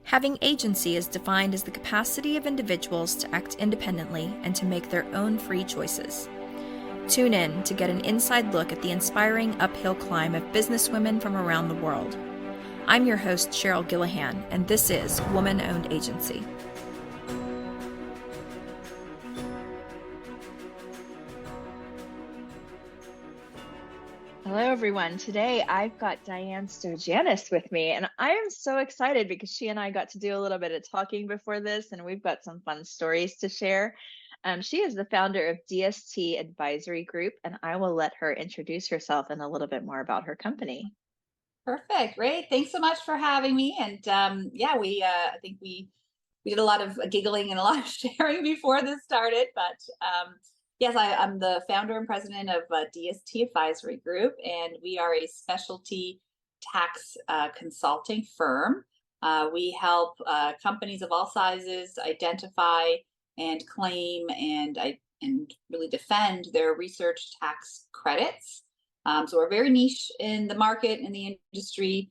Having agency is defined as the capacity of individuals to act independently and to make their own free choices. Tune in to get an inside look at the inspiring uphill climb of businesswomen from around the world. I'm your host, Cheryl Gillihan, and this is Woman-Owned Agency. Hello, everyone. Today, I've got Diane Stogiannes with me, and I am so excited because she and I got to do a little bit of talking before this, and we've got some fun stories to share. She is the founder of DST Advisory Group, and I will let her introduce herself and a little bit more about her company. Perfect. Great. Thanks so much for having me. And I think we did a lot of giggling and a lot of sharing before this started. But yes, I'm the founder and president of DST Advisory Group, and we are a specialty tax consulting firm. We help companies of all sizes identify and claim and really defend their research tax credits. So we're very niche in the market, in the industry.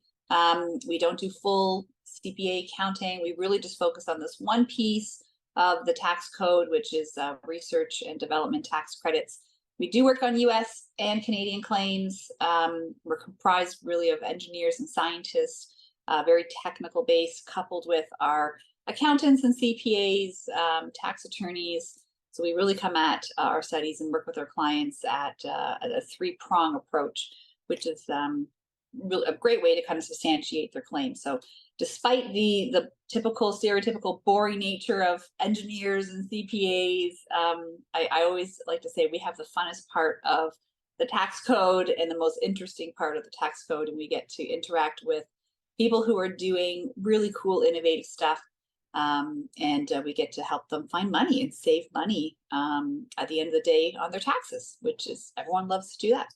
We don't do full CPA accounting. We really just focus on this one piece of the tax code, which is research and development tax credits. We do work on US and Canadian claims. We're comprised really of engineers and scientists, very technical base, coupled with our accountants and CPAs, tax attorneys. So we really come at our studies and work with our clients at a three-prong approach, which is really a great way to kind of substantiate their claims. So despite the typical, stereotypical, boring nature of engineers and CPAs, I always like to say we have the funnest part of the tax code and the most interesting part of the tax code, and we get to interact with people who are doing really cool, innovative stuff. We get to help them find money and save money at the end of the day on their taxes, which is everyone loves to do that.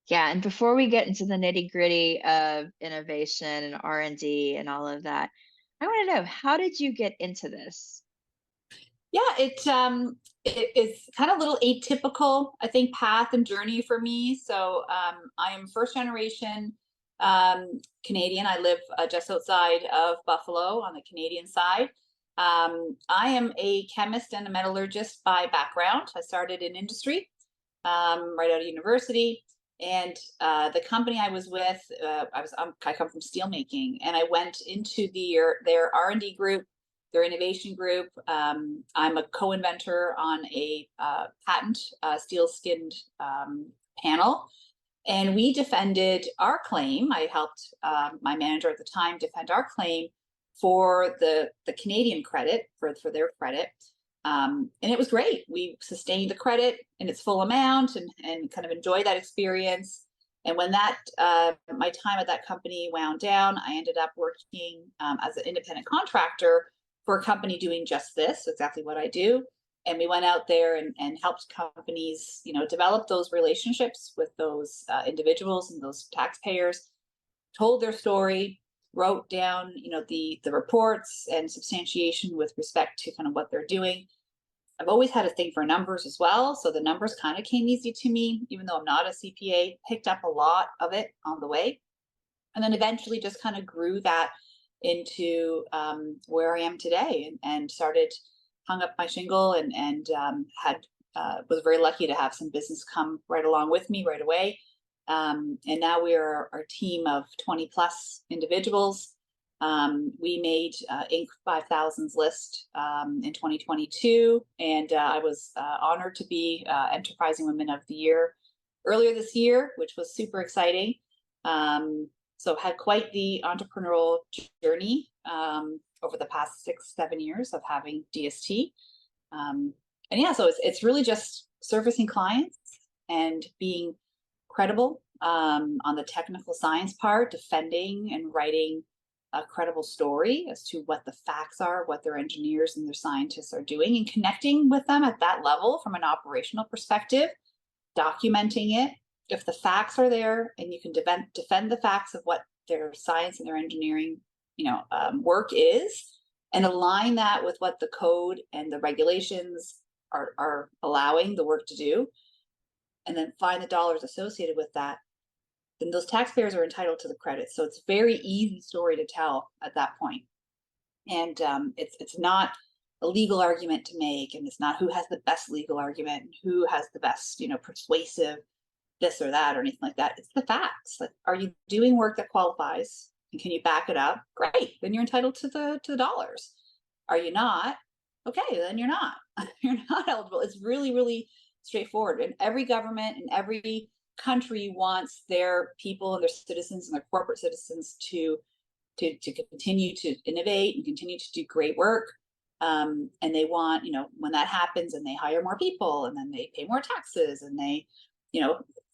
Yeah, and before we get into the nitty-gritty of innovation and R&D and all of that, I want to know, how did you get into this? Yeah, it's kind of a little atypical, I think, path and journey for me. So I am first generation Canadian. I live just outside of Buffalo on the Canadian side. I am a chemist and a metallurgist by background. I started in industry right out of university, and the company I was with, I come from steelmaking, and I went into their R&D group, their innovation group. I'm a co-inventor on a patent steel-skinned panel. And we defended our claim. I helped my manager at the time defend our claim for the Canadian credit, for their credit. And it was great. We sustained the credit in its full amount and kind of enjoyed that experience. And when my time at that company wound down, I ended up working as an independent contractor for a company doing just this, exactly what I do. And we went out there and helped companies, develop those relationships with those individuals and those taxpayers, told their story, wrote down, the reports and substantiation with respect to kind of what they're doing. I've always had a thing for numbers as well. So the numbers kind of came easy to me, even though I'm not a CPA, picked up a lot of it on the way. And then eventually just kind of grew that into where I am today and hung up my shingle and was very lucky to have some business come right along with me right away. And now we are our team of 20 plus individuals. We made Inc. 5000's list in 2022, and I was honored to be Enterprising Women of the Year earlier this year, which was super exciting. So had quite the entrepreneurial journey over the past 6-7 years of having DST. So it's really just servicing clients and being credible on the technical science part, defending and writing a credible story as to what the facts are, what their engineers and their scientists are doing, and connecting with them at that level from an operational perspective, documenting it. If the facts are there and you can defend the facts of what their science and their engineering work is, and align that with what the code and the regulations are allowing the work to do, and then find the dollars associated with that, then those taxpayers are entitled to the credit. So it's a very easy story to tell at that point. And it's not a legal argument to make, and it's not who has the best legal argument and who has the best, persuasive this or that or anything like that. It's the facts. Like, are you doing work that qualifies, and can you back it up? Great, then you're entitled to the dollars. Are you not? Okay, then you're not. You're not eligible. It's really, really straightforward. And every government and every country wants their people and their citizens and their corporate citizens to continue to innovate and continue to do great work. And they want, when that happens, and they hire more people, and then they pay more taxes, and they,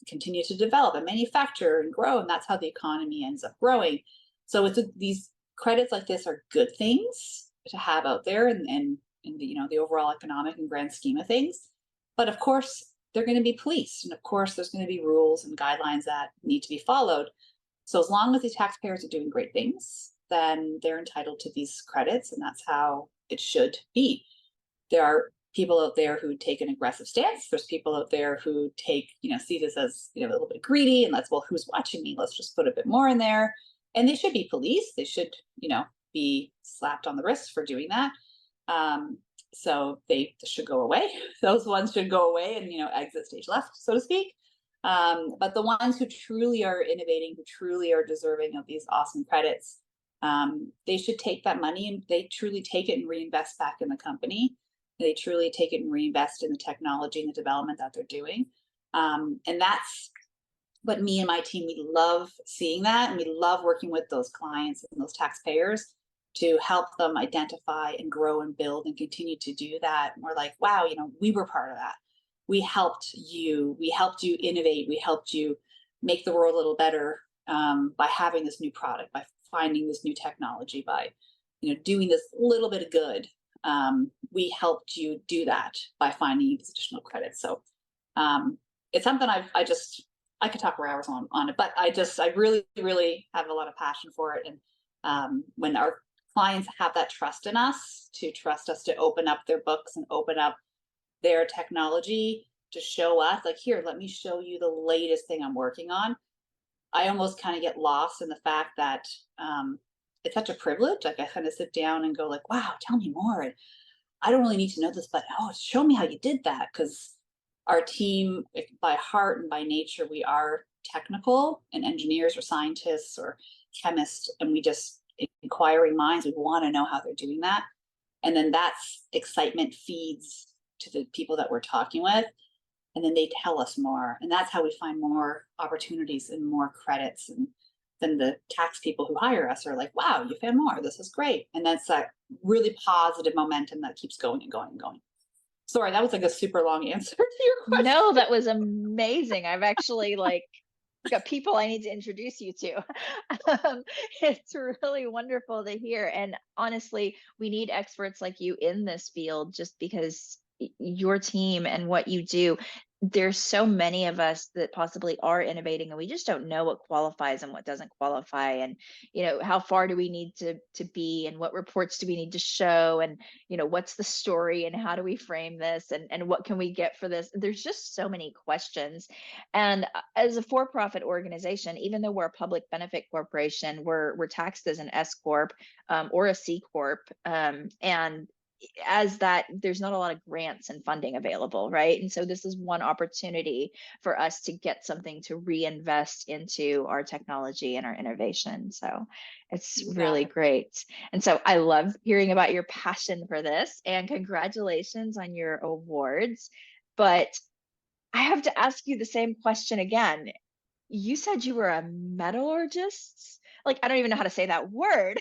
continue to develop and manufacture and grow, and that's how the economy ends up growing. So these credits like this are good things to have out there, and in the, the overall economic and grand scheme of things. But of course, they're going to be policed, and of course, there's going to be rules and guidelines that need to be followed. So as long as the taxpayers are doing great things, then they're entitled to these credits, and that's how it should be. There are people out there who take an aggressive stance. There's people out there who see this as, a little bit greedy, and who's watching me? Let's just put a bit more in there. And they should be policed. They should, be slapped on the wrist for doing that. So they should go away. Those ones should go away and, exit stage left, so to speak. But the ones who truly are innovating, who truly are deserving of these awesome credits, they should take that money and they truly take it and reinvest back in the company. They truly take it and reinvest in the technology and the development that they're doing. And that's what me and my team, we love seeing that. And we love working with those clients and those taxpayers to help them identify and grow and build and continue to do that. And we're like, wow, we were part of that. We helped you innovate. We helped you make the world a little better by having this new product, by finding this new technology, by, doing this little bit of good. We helped you do that by finding these additional credits. So it's something I could talk for hours on it, but I really, really have a lot of passion for it. And when our clients have that trust in us, to open up their books and open up their technology to show us, like, here, let me show you the latest thing I'm working on. I almost kind of get lost in the fact that it's such a privilege. Like, I kind of sit down and go like, wow, tell me more. And I don't really need to know this, but show me how you did that. Because our team, by heart and by nature, we are technical and engineers or scientists or chemists, and we just, inquiring minds, we want to know how they're doing that. And then that's excitement feeds to the people that we're talking with. And then they tell us more. And that's how we find more opportunities and more credits. And then the tax people who hire us are like, wow, you found more. This is great. And that's that really positive momentum that keeps going and going and going. Sorry, that was like a super long answer to your question. No, that was amazing. I've actually got people I need to introduce you to. It's really wonderful to hear. And honestly, we need experts like you in this field, just because your team and what you do, there's so many of us that possibly are innovating, and we just don't know what qualifies and what doesn't qualify. And, how far do we need to be, and what reports do we need to show, and, what's the story, and how do we frame this, and what can we get for this? There's just so many questions. And as a for-profit organization, even though we're a public benefit corporation, we're taxed as an S Corp or a C Corp. And as that, there's not a lot of grants and funding available, right? And so this is one opportunity for us to get something to reinvest into our technology and our innovation. So it's really great. And so I love hearing about your passion for this, and congratulations on your awards. But I have to ask you the same question again. You said you were a metallurgist? Like, I don't even know how to say that word.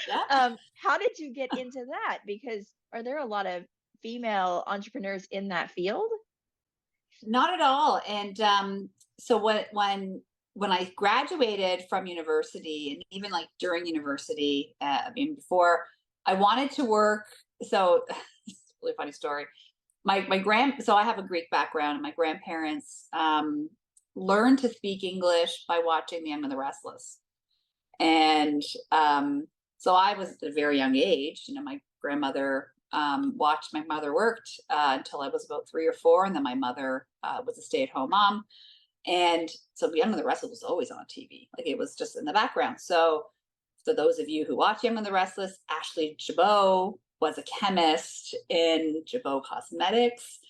Yeah. How did you get into that? Because are there a lot of female entrepreneurs in that field? Not at all. And so when I graduated from university, and even like during university, before, I wanted to work. So it's a really funny story. So I have a Greek background, and my grandparents learned to speak English by watching The Young and the Restless. And so I was at a very young age, my grandmother watched my mother worked until I was about 3 or 4. And then my mother was a stay-at-home mom. And so Young and the Restless was always on TV. Like it was just in the background. So for those of you who watch Young and the Restless, Ashley Jabot was a chemist in Jabot Cosmetics.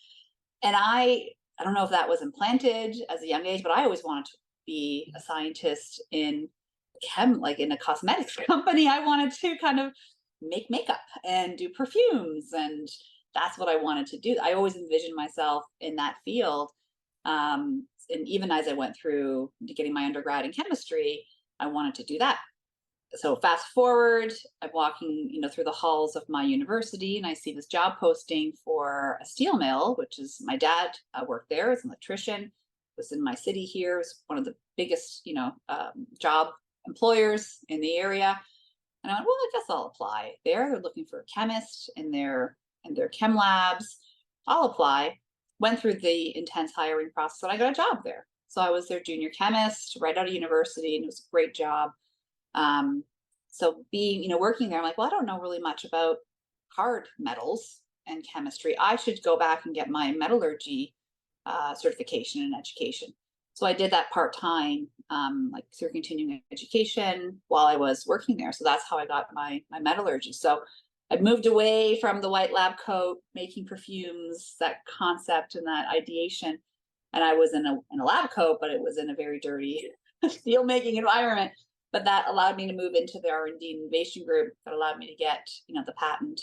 And I don't know if that was implanted as a young age, but I always wanted to be a scientist in like in a cosmetics company. I wanted to kind of make makeup and do perfumes, and that's what I wanted to do. I always envisioned myself in that field. And even as I went through getting my undergrad in chemistry, I wanted to do that. So fast forward, I'm walking, through the halls of my university, and I see this job posting for a steel mill, which is my dad worked there as an electrician. It was in my city here. It was one of the biggest, job employers in the area. And I went, well, I guess I'll apply there. They're looking for a chemist in their chem labs. I'll apply. Went through the intense hiring process, and I got a job there. So I was their junior chemist right out of university, and it was a great job. So being, working there, I'm like, well, I don't know really much about hard metals and chemistry. I should go back and get my metallurgy certification and education. So I did that part-time, like through continuing education while I was working there. So that's how I got my metallurgy. So I moved away from the white lab coat, making perfumes, that concept and that ideation. And I was in a lab coat, but it was in a very dirty steel making environment. But that allowed me to move into the R&D innovation group. That allowed me to get, the patent,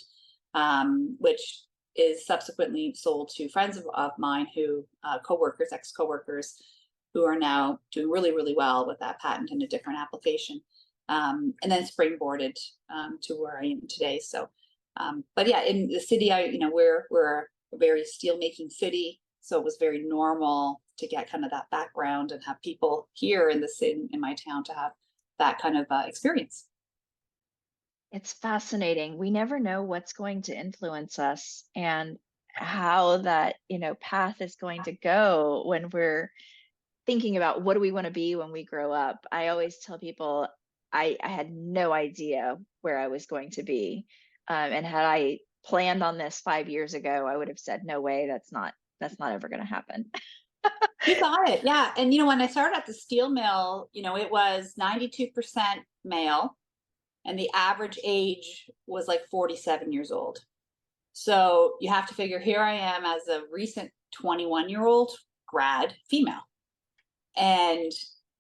which is subsequently sold to friends of mine who, ex-coworkers, who are now doing really, really well with that patent in a different application. And then springboarded to where I am today. So, but yeah, in the city, we're a very steel making city. So it was very normal to get kind of that background and have people here in the city, in my town, to have that kind of experience. It's fascinating. We never know what's going to influence us and how that, path is going to go when we're thinking about what do we want to be when we grow up. I always tell people I had no idea where I was going to be. And had I planned on this 5 years ago, I would have said, no way, that's not ever going to happen. You got it. Yeah. And, when I started at the steel mill, it was 92% male, and the average age was like 47 years old. So you have to figure, here I am as a recent 21-year-old grad female. And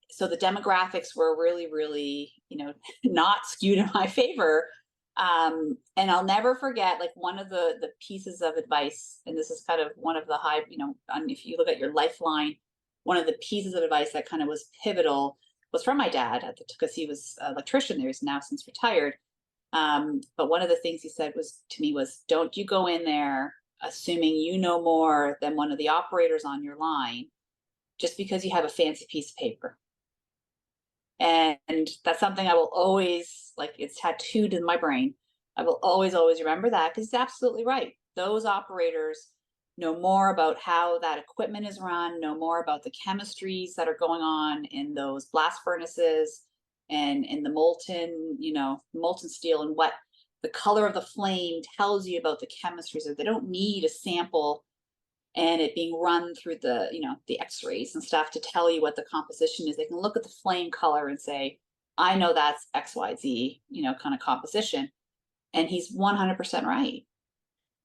so the demographics were really, really, not skewed in my favor. And I'll never forget, like, one of the pieces of advice, and this is kind of one of the high, if you look at your lifeline, one of the pieces of advice that kind of was pivotal was from my dad, because he was an electrician there. He's now since retired. But one of the things he said to me was, don't you go in there assuming you know more than one of the operators on your line, just because you have a fancy piece of paper. And that's something I will always, like, it's tattooed in my brain. I will always, always remember that, because it's absolutely right. Those operators know more about how that equipment is run, know more about the chemistries that are going on in those blast furnaces and in the molten steel, and what the color of the flame tells you about the chemistries. They don't need a sample and it being run through the, the x-rays and stuff to tell you what the composition is. They can look at the flame color and say, I know that's XYZ, kind of composition. And he's 100% right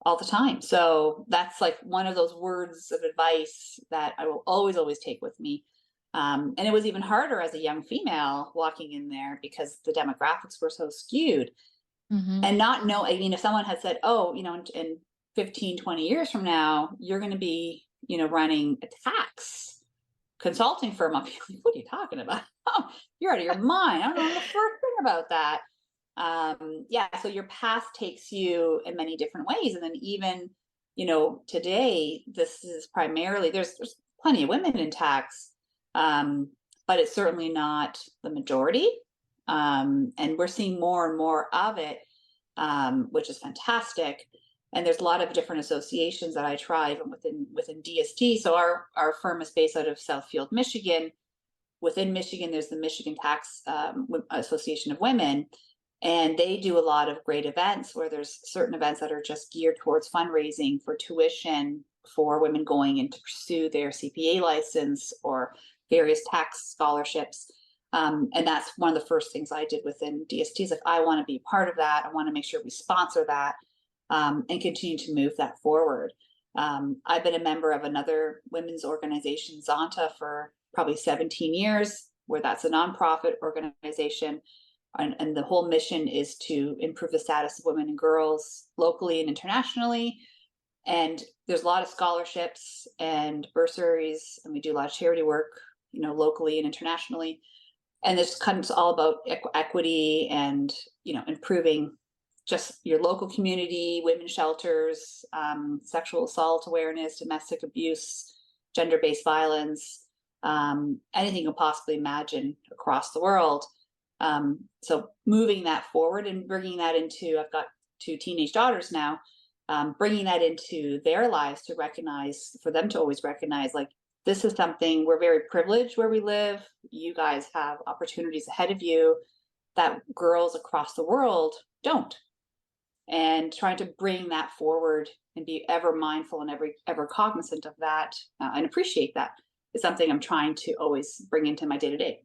all the time. So that's like one of those words of advice that I will always, always take with me. And it was even harder as a young female walking in there, because the demographics were so skewed. Mm-hmm. And not know, if someone had said, oh, in 15, 20 years from now, you're going to be, running a tax consulting firm, I'll be like, what are you talking about? Oh, you're out of your mind. I don't know the first thing about that. So your path takes you in many different ways. And then even, today, this is primarily, there's plenty of women in tax, but it's certainly not the majority. And we're seeing more and more of it, which is fantastic. And there's a lot of different associations that I try, even within DST. So our firm is based out of Southfield, Michigan. Within Michigan, there's the Michigan Tax Association of Women, and they do a lot of great events where there's certain events that are just geared towards fundraising for tuition for women going in to pursue their CPA license, or various tax scholarships. And that's one of the first things I did within DST is like, I want to be part of that. I want to make sure we sponsor that, and continue to move that forward. I've been a member of another women's organization, Zonta, for probably 17 years, where that's a nonprofit organization. And the whole mission is to improve the status of women and girls locally and internationally. And there's a lot of scholarships and bursaries, and we do a lot of charity work, locally and internationally. And this comes all about equity and, improving just your local community, women's shelters, sexual assault awareness, domestic abuse, gender-based violence, anything you can possibly imagine across the world. So moving that forward and bringing that into, I've got 2 teenage daughters now, bringing that into their lives to recognize, for them to always recognize, like, this is something, we're very privileged where we live. You guys have opportunities ahead of you that girls across the world don't. And trying to bring that forward and be ever mindful and ever cognizant of that, and appreciate that is something I'm trying to always bring into my day-to-day.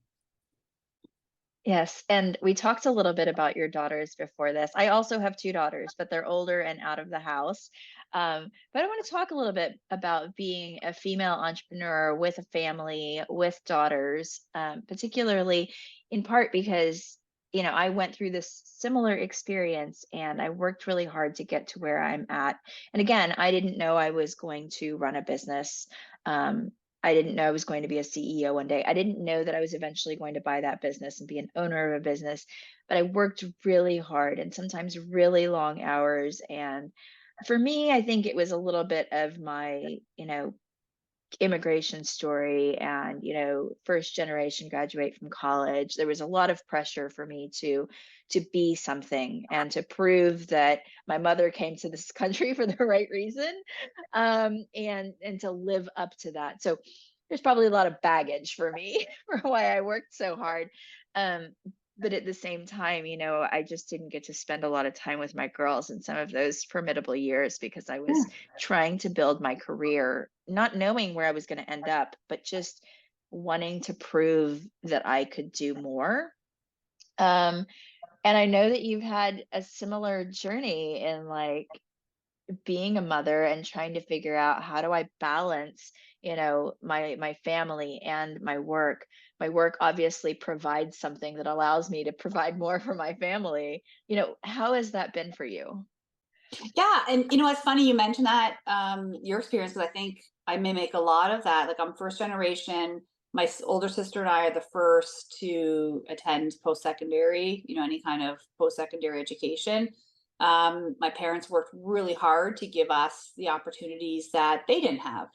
Yes, and we talked a little bit about your daughters before this. I also have 2 daughters, but they're older and out of the house. But I want to talk a little bit about being a female entrepreneur with a family, with daughters, particularly in part because, I went through this similar experience and I worked really hard to get to where I'm at. And again, I didn't know I was going to run a business. I didn't know I was going to be a CEO one day. I didn't know that I was eventually going to buy that business and be an owner of a business, but I worked really hard and sometimes really long hours. And for me, I think it was a little bit of my, immigration story and, first generation graduate from college. There was a lot of pressure for me to be something and to prove that my mother came to this country for the right reason, and to live up to that. So there's probably a lot of baggage for me for why I worked so hard. But at the same time, I just didn't get to spend a lot of time with my girls in some of those formidable years because I was trying to build my career, not knowing where I was going to end up, but just wanting to prove that I could do more. And I know that you've had a similar journey in like being a mother and trying to figure out, how do I balance, my family and my work. My work obviously provides something that allows me to provide more for my family. How has that been for you? Yeah, and it's funny you mentioned that, your experience, because I think I mimic a lot of that. Like, I'm first generation. My older sister and I are the first to attend post-secondary, any kind of post-secondary education. My parents worked really hard to give us the opportunities that they didn't have.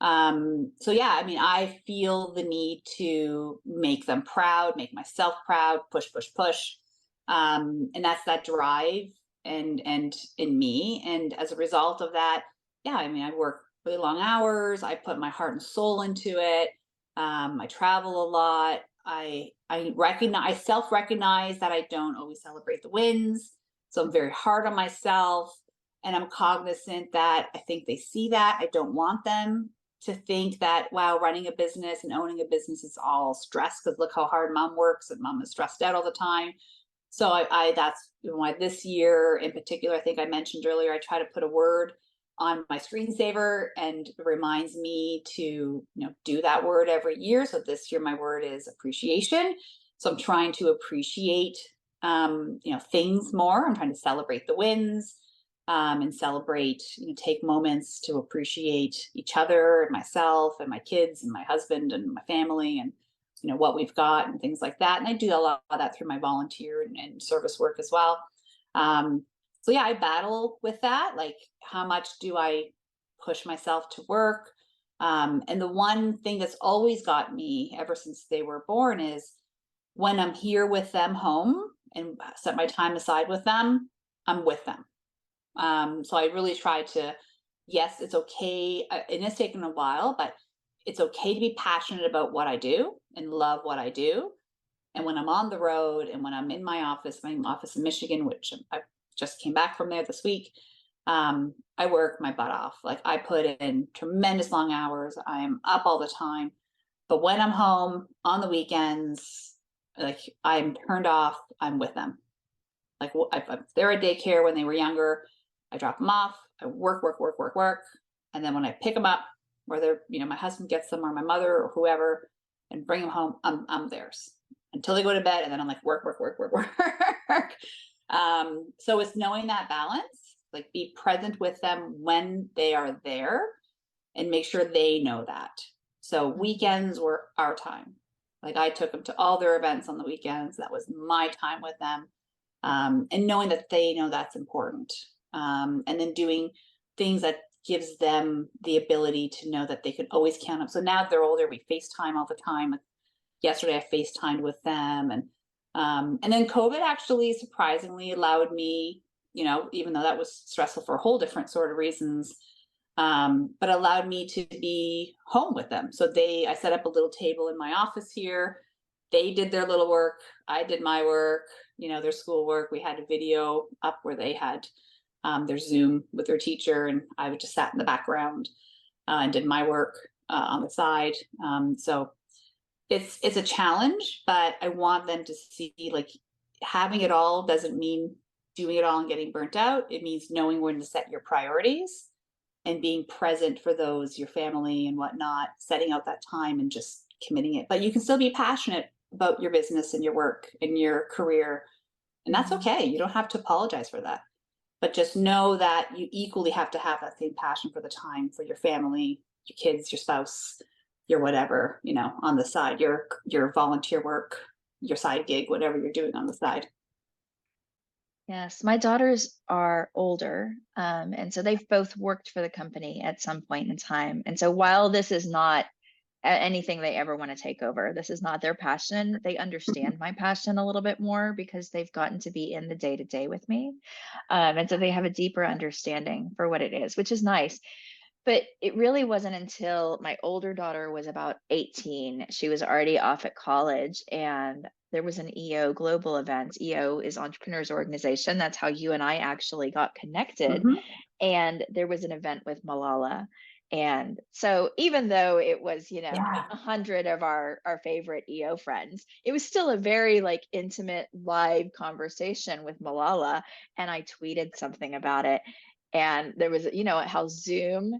So yeah, I feel the need to make them proud, make myself proud, push, push, push. And that's that drive and in me. And as a result of that, yeah, I work really long hours. I put my heart and soul into it. I travel a lot. I self-recognize that I don't always celebrate the wins. So I'm very hard on myself, and I'm cognizant that I think they see that. I don't want them to think that, wow, running a business and owning a business is all stress, because look how hard mom works and mom is stressed out all the time. So I that's why this year in particular, I think I mentioned earlier, I try to put a word on my screensaver, and it reminds me to do that word every year. So this year my word is appreciation. So I'm trying to appreciate things more. I'm trying to celebrate the wins, and celebrate, take moments to appreciate each other and myself and my kids and my husband and my family and what we've got and things like that. And I do a lot of that through my volunteer and service work as well. So yeah, I battle with that. Like, how much do I push myself to work? And the one thing that's always got me ever since they were born is when I'm here with them home and set my time aside with them, I'm with them. So I really try to, yes, it's okay. It has taken a while, but it's okay to be passionate about what I do and love what I do. And when I'm on the road and when I'm in my office in Michigan, which I just came back from there this week, I work my butt off. Like, I put in tremendous long hours. I am up all the time. But when I'm home on the weekends, like I'm turned off, I'm with them. Like if they're at daycare when they were younger, I drop them off, I work, work, work, work, work. And then when I pick them up, whether, my husband gets them or my mother or whoever, and bring them home, I'm theirs until they go to bed. And then I'm like, work, work, work, work, work. So it's knowing that balance, like be present with them when they are there and make sure they know that. So weekends were our time. Like I took them to all their events on the weekends. That was my time with them. And knowing that they know that's important. And then doing things that gives them the ability to know that they can always count up. So now that they're older, we FaceTime all the time. Yesterday I FaceTimed with them. And then COVID actually surprisingly allowed me, even though that was stressful for a whole different sort of reasons, but allowed me to be home with them. So I set up a little table in my office here. They did their little work. I did my work, their school work. We had a video up where they had their Zoom with their teacher, and I would just sat in the background and did my work on the side. So it's a challenge, but I want them to see like having it all doesn't mean doing it all and getting burnt out. It means knowing when to set your priorities and being present for those, your family and whatnot, setting out that time and just committing it. But you can still be passionate about your business and your work and your career. And that's okay. You don't have to apologize for that. But just know that you equally have to have that same passion for the time for your family, your kids, your spouse, your whatever, on the side, your volunteer work, your side gig, whatever you're doing on the side. Yes, my daughters are older, and so they've both worked for the company at some point in time. And so while this is not anything they ever want to take over, this is not their passion, they understand my passion a little bit more because they've gotten to be in the day-to-day with me. And so they have a deeper understanding for what it is, which is nice. But it really wasn't until my older daughter was about 18, she was already off at college, and there was an EO global event. EO is Entrepreneurs Organization. That's how you and I actually got connected. Mm-hmm. And there was an event with Malala. And so even though it was, Yeah. 100 of our favorite EO friends, it was still a very like intimate live conversation with Malala. And I tweeted something about it. And there was, how Zoom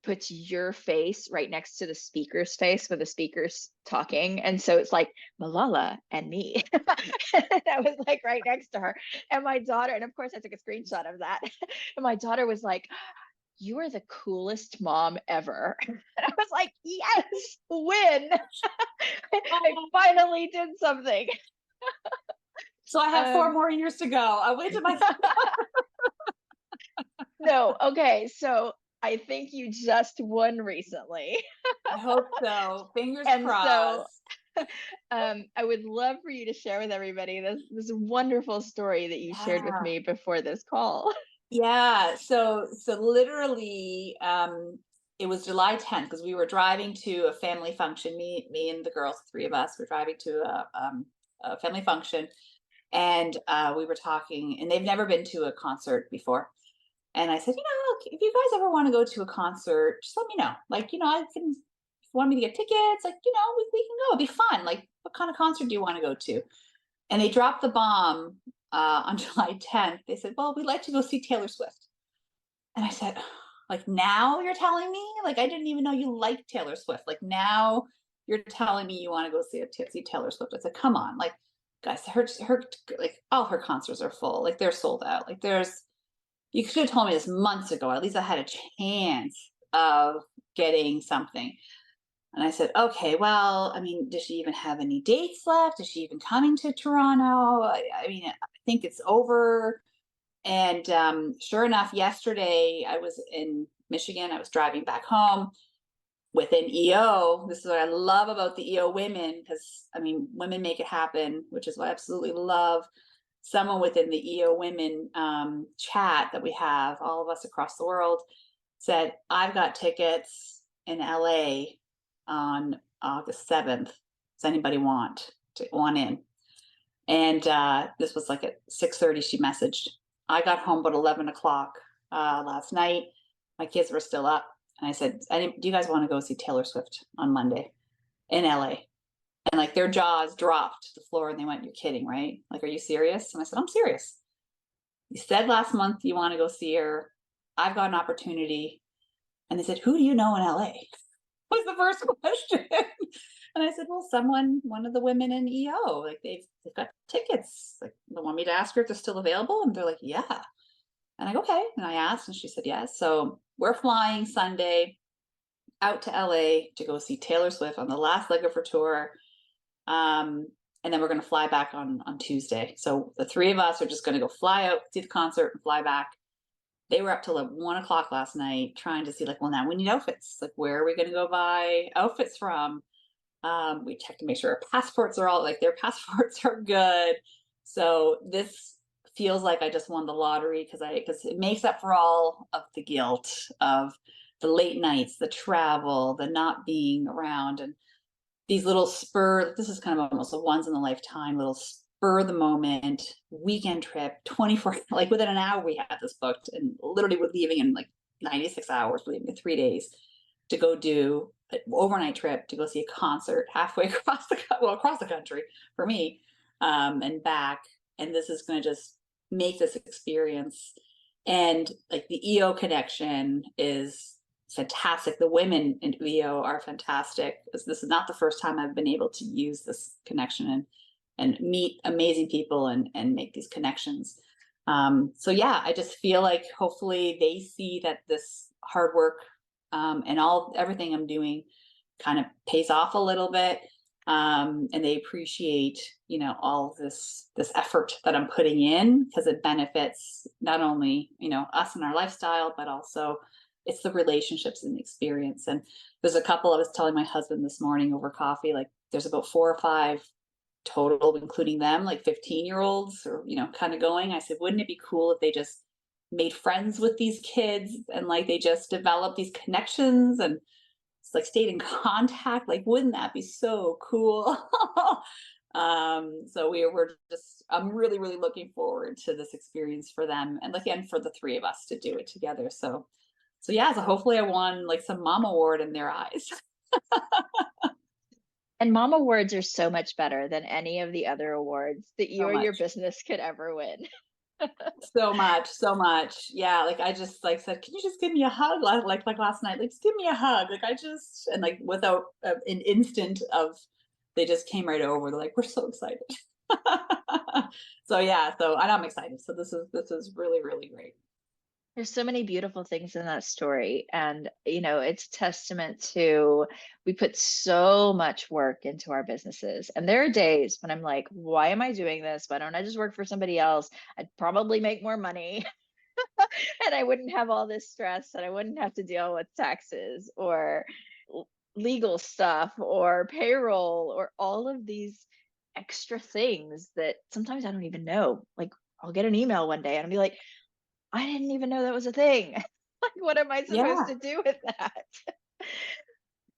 puts your face right next to the speaker's face when the speaker's talking. And so it's like Malala and me. I was like right next to her. And my daughter, and of course I took a screenshot of that. And my daughter was like, "You are the coolest mom ever." And I was like, yes, win. I finally did something. So I have 4 more years to go. I'll wait till my No, okay. So I think you just won recently. I hope so. Fingers And crossed. so I would love for you to share with everybody this wonderful story that you shared with me before this call. Yeah. So literally, it was July 10th because we were driving to a family function. Me and the girls, 3 of us, were driving to a family function, and we were talking. And they've never been to a concert before. And I said, if you guys ever want to go to a concert, just let me know. Like, I can, if you want me to get tickets, like, we can go. It'd be fun. Like, what kind of concert do you want to go to? And they dropped the bomb on July 10th. They said, well, we'd like to go see Taylor Swift. And I said, like, now you're telling me? Like, I didn't even know you liked Taylor Swift. Like, now you're telling me you want to go see Taylor Swift. I said, come on. Like, guys, her like, all her concerts are full. Like, they're sold out. Like, you could have told me this months ago. At least I had a chance of getting something. And I said, okay, well, I mean, does she even have any dates left? Is she even coming to Toronto? I mean, I think it's over. And sure enough, yesterday I was in Michigan. I was driving back home with an EO. This is what I love about the EO women, because I mean, women make it happen, which is what I absolutely love. Someone within the EO women chat that we have, all of us across the world, said, I've got tickets in LA on August 7th. Does anybody want in? And this was like at 6:30, she messaged. I got home about 11 o'clock last night. My kids were still up. And I said, do you guys want to go see Taylor Swift on Monday? in LA. And like their jaws dropped to the floor and they went, "You're kidding, right? Like, are you serious?" And I said, "I'm serious. You said last month you want to go see her. I've got an opportunity." And they said, "Who do you know in LA?" was the first question. And I said, "Well, one of the women in EO, like they've got tickets. Like, they want me to ask her if they're still available." And they're like, "Yeah." And I go, "Okay." And I asked, and she said, "Yes." So we're flying Sunday out to LA to go see Taylor Swift on the last leg of her tour. And then we're going to fly back on Tuesday. So the three of us are just going to go fly out, see the concert, and fly back. They were up till like 1 o'clock last night trying to see, like, well, now we need outfits. Like, where are we going to go buy outfits from? We checked to make sure our passports are all, like, their passports are good. So this feels like I just won the lottery because it makes up for all of the guilt of the late nights, the travel, the not being around, and these little this is kind of almost a once in a lifetime little spur of the moment weekend trip, 24, like within an hour we had this booked, and literally we're leaving in like 96 hours, leaving in 3 days to go do an overnight trip to go see a concert halfway across the country for me, and back. And this is going to just make this experience. And like the EO connection is fantastic. The women in EO are fantastic. This is not the first time I've been able to use this connection and meet amazing people and make these connections. So yeah, I just feel like hopefully they see that this hard work and everything I'm doing kind of pays off a little bit. And they appreciate, all this effort that I'm putting in, because it benefits not only, us and our lifestyle, but also it's the relationships and the experience. And there's a couple, I was telling my husband this morning over coffee, like there's about 4 or 5 total, including them, like 15-year-olds or, kind of going. I said, wouldn't it be cool if they just made friends with these kids and like they just developed these connections and like stayed in contact? Like, wouldn't that be so cool? So I'm really, really looking forward to this experience for them. And again, for the 3 of us to do it together. So yeah, so hopefully I won like some mom award in their eyes. And mom awards are so much better than any of the other awards that you or your business could ever win. So much. Yeah. Like I just like said, "Can you just give me a hug?" Like last night, like, just give me a hug. Like and like without an instant of, they just came right over. They're like, "We're so excited." So yeah, and I'm excited. So this is really, really great. There's so many beautiful things in that story. And, it's testament to, we put so much work into our businesses. And there are days when I'm like, why am I doing this? Why don't I just work for somebody else? I'd probably make more money and I wouldn't have all this stress and I wouldn't have to deal with taxes or legal stuff or payroll or all of these extra things that sometimes I don't even know. Like, I'll get an email one day and I'll be like, I didn't even know that was a thing. Like, what am I supposed to do with that?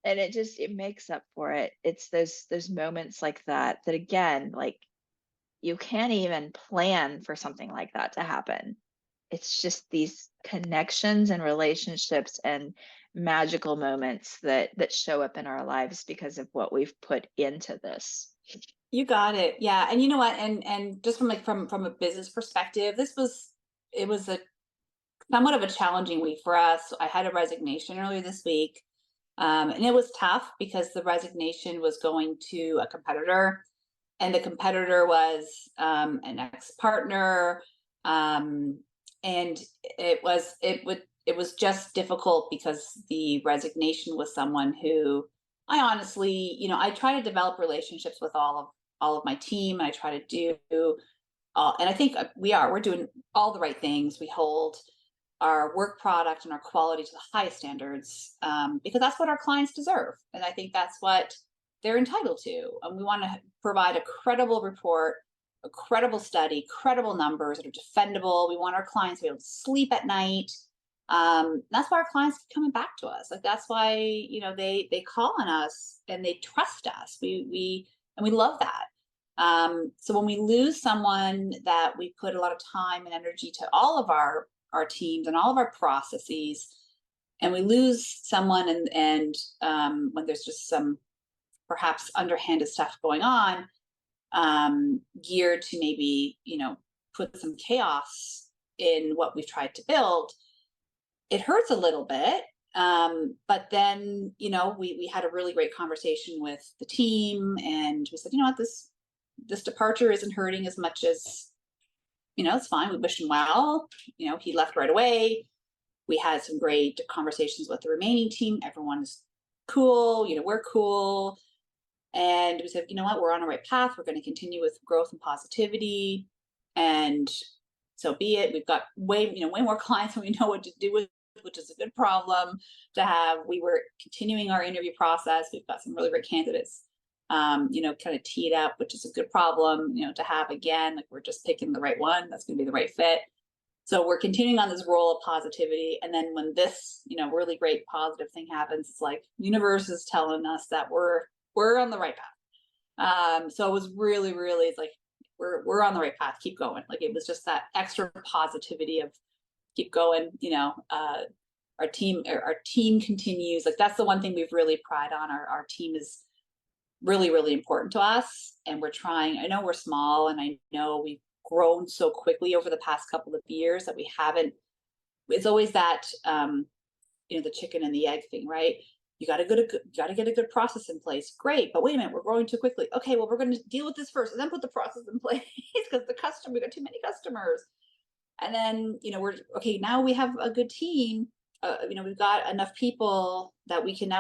And it makes up for it. It's those moments like that again, like, you can't even plan for something like that to happen. It's just these connections and relationships and magical moments that show up in our lives because of what we've put into this. You got it. Yeah. And you know what? And just from a business perspective, it was a somewhat of a challenging week for us. I had a resignation earlier this week. And it was tough because the resignation was going to a competitor, and the competitor was an ex-partner. And it was just difficult because the resignation was someone who I honestly, I try to develop relationships with all of my team, and I try to do, and I think we're doing all the right things. We hold our work product and our quality to the highest standards, because that's what our clients deserve. And I think that's what they're entitled to. And we want to provide a credible report, a credible study, credible numbers that are defendable. We want our clients to be able to sleep at night. That's why our clients keep coming back to us. Like, that's why, they call on us and they trust us. We love that. So when we lose someone that we put a lot of time and energy to all of our teams and all of our processes, and we lose someone and when there's just some perhaps underhanded stuff going on, geared to maybe, put some chaos in what we've tried to build, it hurts a little bit. But then, we had a really great conversation with the team, and we said, you know what, this departure isn't hurting as much as, it's fine. We wished him well. He left right away. We had some great conversations with the remaining team. Everyone is cool. We're cool. And we said, you know what, we're on the right path. We're going to continue with growth and positivity. And so be it. We've got way more clients than we know what to do with, which is a good problem to have. We were continuing our interview process. We've got some really great candidates, kind of teed up, which is a good problem, to have again. Like, we're just picking the right one that's going to be the right fit. So we're continuing on this role of positivity. And then when this, really great positive thing happens, it's like universe is telling us that we're on the right path. So it was really, really, it's like, we're on the right path. Keep going. Like, it was just that extra positivity of keep going. Our team continues. Like, that's the one thing we've really pride on. Our team is really, really important to us. And we're trying, I know we're small, and I know we've grown so quickly over the past couple of years that we haven't, it's always that, the chicken and the egg thing, right? You got to get a good process in place. Great. But wait a minute, we're growing too quickly. Okay, well, we're going to deal with this first and then put the process in place because we got too many customers. And then, we're okay. Now we have a good team. We've got enough people that we can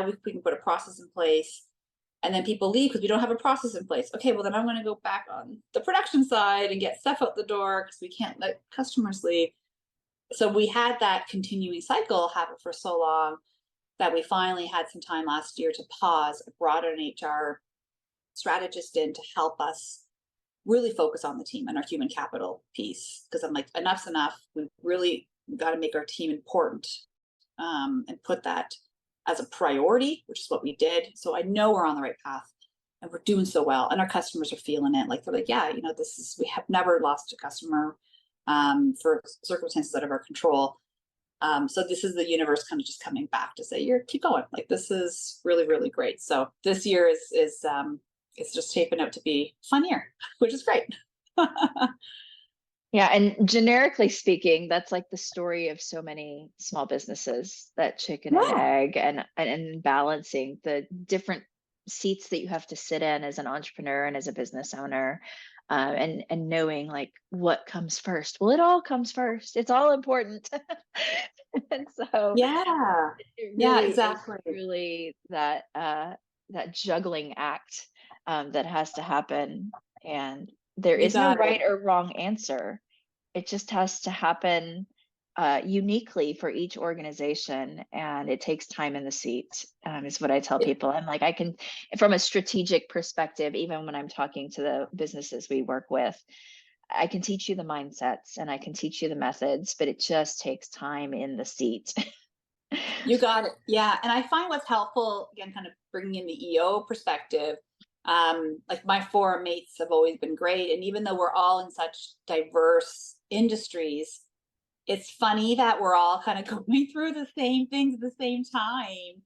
put a process in place. And then people leave because we don't have a process in place. Okay, well, then I'm going to go back on the production side and get stuff out the door because we can't let customers leave. So we had that continuing cycle happen for so long that we finally had some time last year to pause. I brought an HR strategist in to help us really focus on the team and our human capital piece. Because I'm like, enough's enough. We've really got to make our team important, and put that as a priority, which is what we did. So I know we're on the right path and we're doing so well, and our customers are feeling it. Like, they're like, yeah, we have never lost a customer, for circumstances out of our control. So this is the universe kind of just coming back to say, keep going. Like, this is really, really great. So this year is it's just shaping out to be a fun year, which is great. Yeah, and generically speaking, that's like the story of so many small businesses, that chicken and egg, and balancing the different seats that you have to sit in as an entrepreneur and as a business owner, and knowing like what comes first. Well, it all comes first. It's all important. And so Yeah, it yeah, really exactly. is really that juggling act that has to happen, and there You is no got right it. or wrong answer. It just has to happen uniquely for each organization, and it takes time in the seat, is what I tell people. And like, I can, from a strategic perspective, even when I'm talking to the businesses we work with, I can teach you the mindsets and I can teach you the methods, but it just takes time in the seat. You got it. Yeah. And I find what's helpful, again, kind of bringing in the EO perspective, like, my four mates have always been great. And even though we're all in such diverse industries, it's funny that we're all kind of going through the same things at the same time.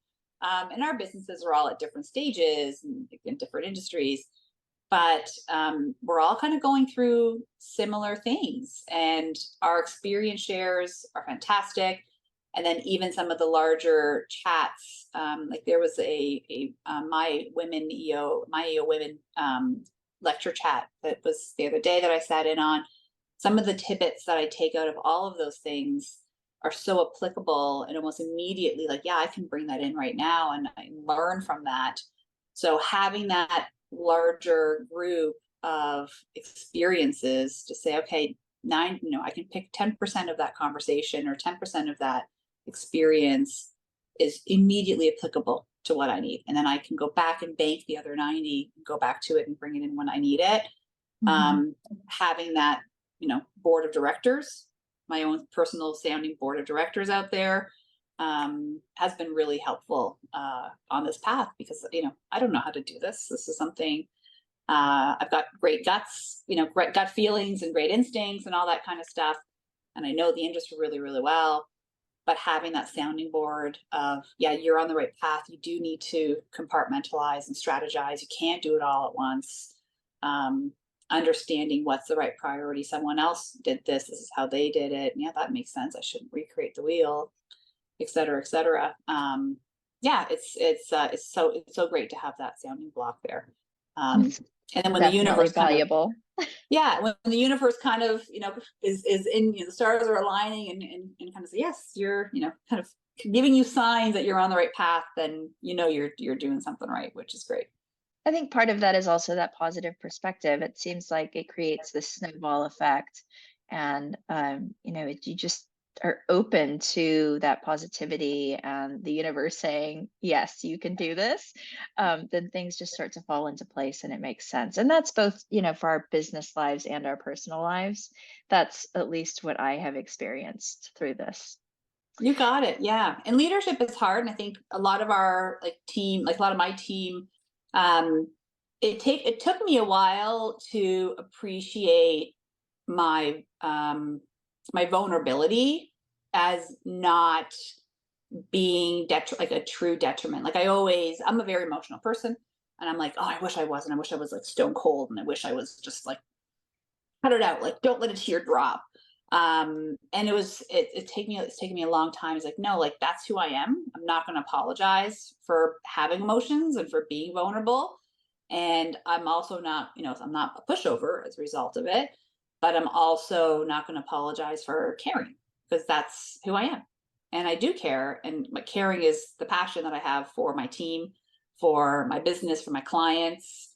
And our businesses are all at different stages and in different industries, but we're all kind of going through similar things, and our experience shares are fantastic. And then even some of the larger chats, like there was my EO women lecture chat that was the other day that I sat in on. Some of the tidbits that I take out of all of those things are so applicable, and almost immediately, like, yeah, I can bring that in right now and I learn from that. So having that larger group of experiences to say, okay, I can pick 10% of that conversation or 10% of that experience is immediately applicable to what I need. And then I can go back and bank the other 90, go back to it and bring it in when I need it. Having that, board of directors, my own personal sounding board of directors out there, has been really helpful on this path, because, I don't know how to do this. This is something, I've got great guts, great gut feelings and great instincts and all that kind of stuff. And I know the industry really, really well. but having that sounding board of, yeah, you're on the right path. You do need to compartmentalize and strategize. You can't do it all at once. Understanding what's the right priority. Someone else did this. This is how they did it. Yeah, that makes sense. I shouldn't recreate the wheel, et cetera, et cetera. Yeah, it's so great to have that sounding block there. And then when the Definitely universe valuable. yeah, when the universe kind of, is in, the stars are aligning and kind of say, yes, you're, kind of giving you signs that you're on the right path, then, you're doing something right, which is great. I think part of that is also that positive perspective. It seems like it creates this snowball effect, and you just are open to that positivity and the universe saying, yes, you can do this. Then things just start to fall into place, and it makes sense. And that's both, for our business lives and our personal lives. That's at least what I have experienced through this. You got it. Yeah. And leadership is hard. And I think a lot of our team, a lot of my team, it took me a while to appreciate my my vulnerability as not being a true detriment. I'm a very emotional person, and I'm like, oh, I wish I wasn't. I wish I was stone cold, and I wish I was just cut it out. Don't let a tear drop. And it's taken me a long time. It's no, that's who I am. I'm not going to apologize for having emotions and for being vulnerable. And I'm also not, I'm not a pushover as a result of it, but I'm also not going to apologize for caring, because that's who I am. And I do care. And caring is the passion that I have for my team, for my business, for my clients,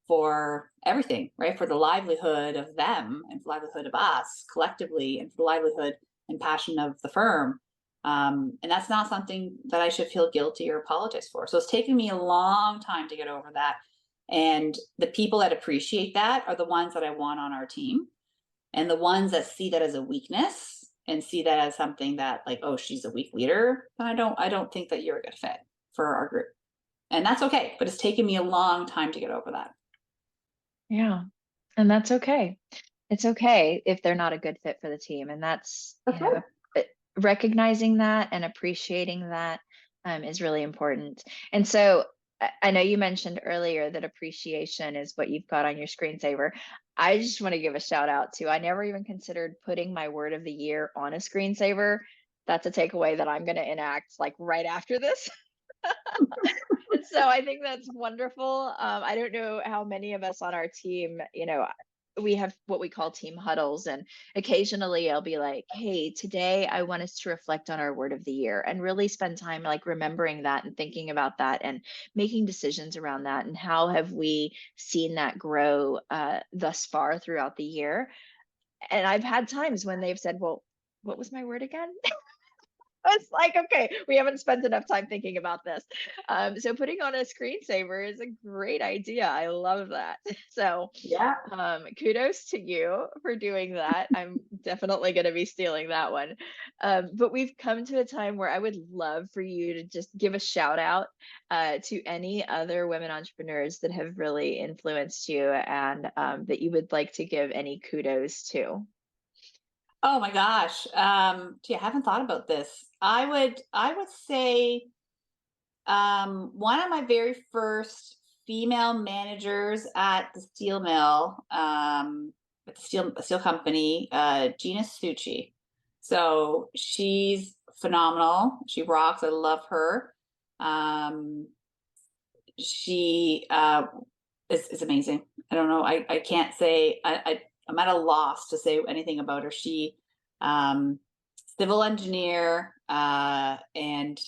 for everything, right? For the livelihood of them and for the livelihood of us collectively, and for the livelihood and passion of the firm. And that's not something that I should feel guilty or apologize for. So it's taken me a long time to get over that. And the people that appreciate that are the ones that I want on our team. And the ones that see that as a weakness and see that as something that oh, she's a weak leader, then I don't think that you're a good fit for our group. And that's okay. But it's taken me a long time to get over that. Yeah. And that's okay. It's okay if they're not a good fit for the team. And that's, recognizing that and appreciating that is really important. And so I know you mentioned earlier that appreciation is what you've got on your screensaver. I just want to give a shout out to, I never even considered putting my word of the year on a screensaver. That's a takeaway that I'm going to enact right after this. And so I think that's wonderful. I don't know how many of us on our team, we have what we call team huddles, and occasionally I'll be like, hey, today I want us to reflect on our word of the year and really spend time remembering that and thinking about that and making decisions around that, and how have we seen that grow thus far throughout the year. And I've had times when they've said, well, what was my word again? It's okay, we haven't spent enough time thinking about this. So putting on a screensaver is a great idea. I love that. So yeah, kudos to you for doing that. I'm definitely going to be stealing that one. But we've come to a time where I would love for you to just give a shout out to any other women entrepreneurs that have really influenced you, and that you would like to give any kudos to. Oh my gosh. Gee, I haven't thought about this. I would say one of my very first female managers at the steel mill, at the steel company, Gina Stucci. So she's phenomenal. She rocks. I love her. She is amazing. I don't know. I can't say. I'm at a loss to say anything about her. She, civil engineer, and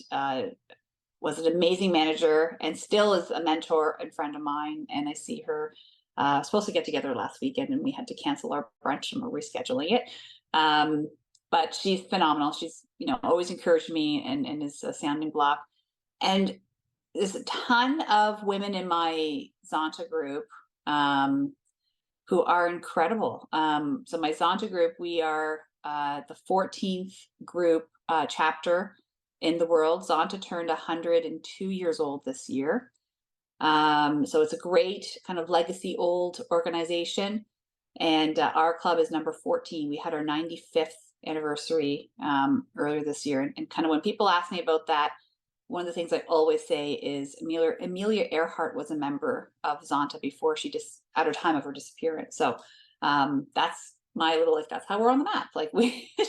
was an amazing manager, and still is a mentor and friend of mine. And I see her supposed to get together last weekend, and we had to cancel our brunch, and we're rescheduling it. But she's phenomenal. She's always encouraged me and is a sounding block. And there's a ton of women in my Zonta group who are incredible. So my Zonta group, we are the 14th group chapter in the world. Zonta turned 102 years old this year. So it's a great kind of legacy old organization. And our club is number 14. We had our 95th anniversary earlier this year. And kind of when people ask me about that, one of the things I always say is Amelia Earhart was a member of Zonta before she just at her time of her disappearance. So that's my little, like, that's how we're on the map. Like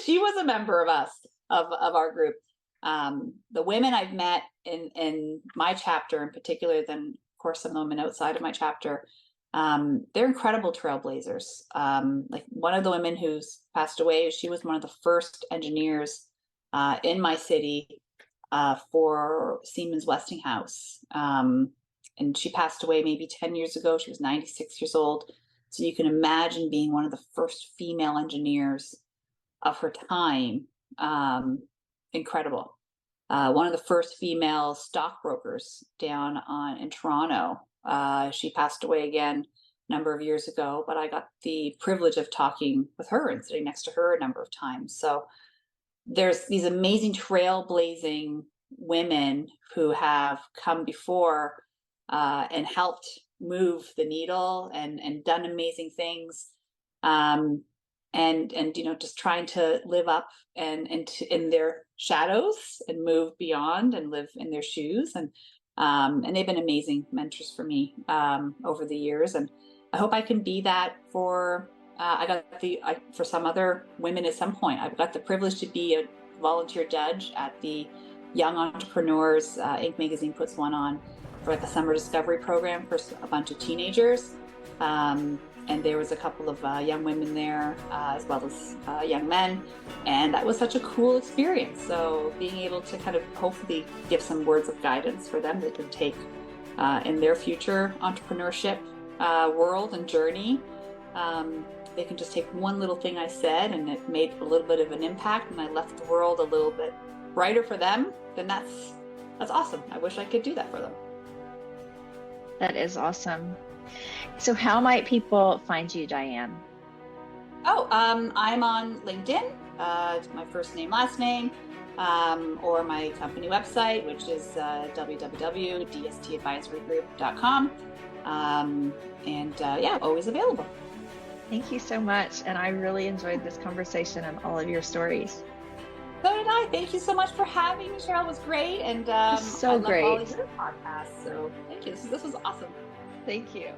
she was a member of us, of our group. The women I've met in my chapter in particular, then of course some of the women outside of my chapter, they're incredible trailblazers. Like one of the women who's passed away, she was one of the first engineers in my city for Siemens Westinghouse. And she passed away maybe 10 years ago. She was 96 years old. So you can imagine being one of the first female engineers of her time. Incredible. One of the first female stockbrokers down in Toronto. She passed away again a number of years ago, but I got the privilege of talking with her and sitting next to her a number of times. So there's these amazing trailblazing women who have come before and helped move the needle and done amazing things. And just trying to live up and in their shadows and move beyond and live in their shoes. And they've been amazing mentors for me over the years. And I hope I can be that for for some other women at some point. I've got the privilege to be a volunteer judge at the Young Entrepreneurs Inc. magazine puts one on for like a summer discovery program for a bunch of teenagers. And there was a couple of young women there, as well as young men. And that was such a cool experience. So being able to kind of hopefully give some words of guidance for them that can take in their future entrepreneurship world and journey. They can just take one little thing I said and it made a little bit of an impact and I left the world a little bit brighter for them, then that's awesome. I wish I could do that for them. That is awesome. So how might people find you, Diane? I'm on LinkedIn. It's my first name, last name, or my company website, which is www.dstadvisorygroup.com. Always available. Thank you so much. And I really enjoyed this conversation and all of your stories. So did I. Thank you so much for having me, Cheryl. It was great. And so great. I love all of your podcasts. So thank you. This was awesome. Thank you.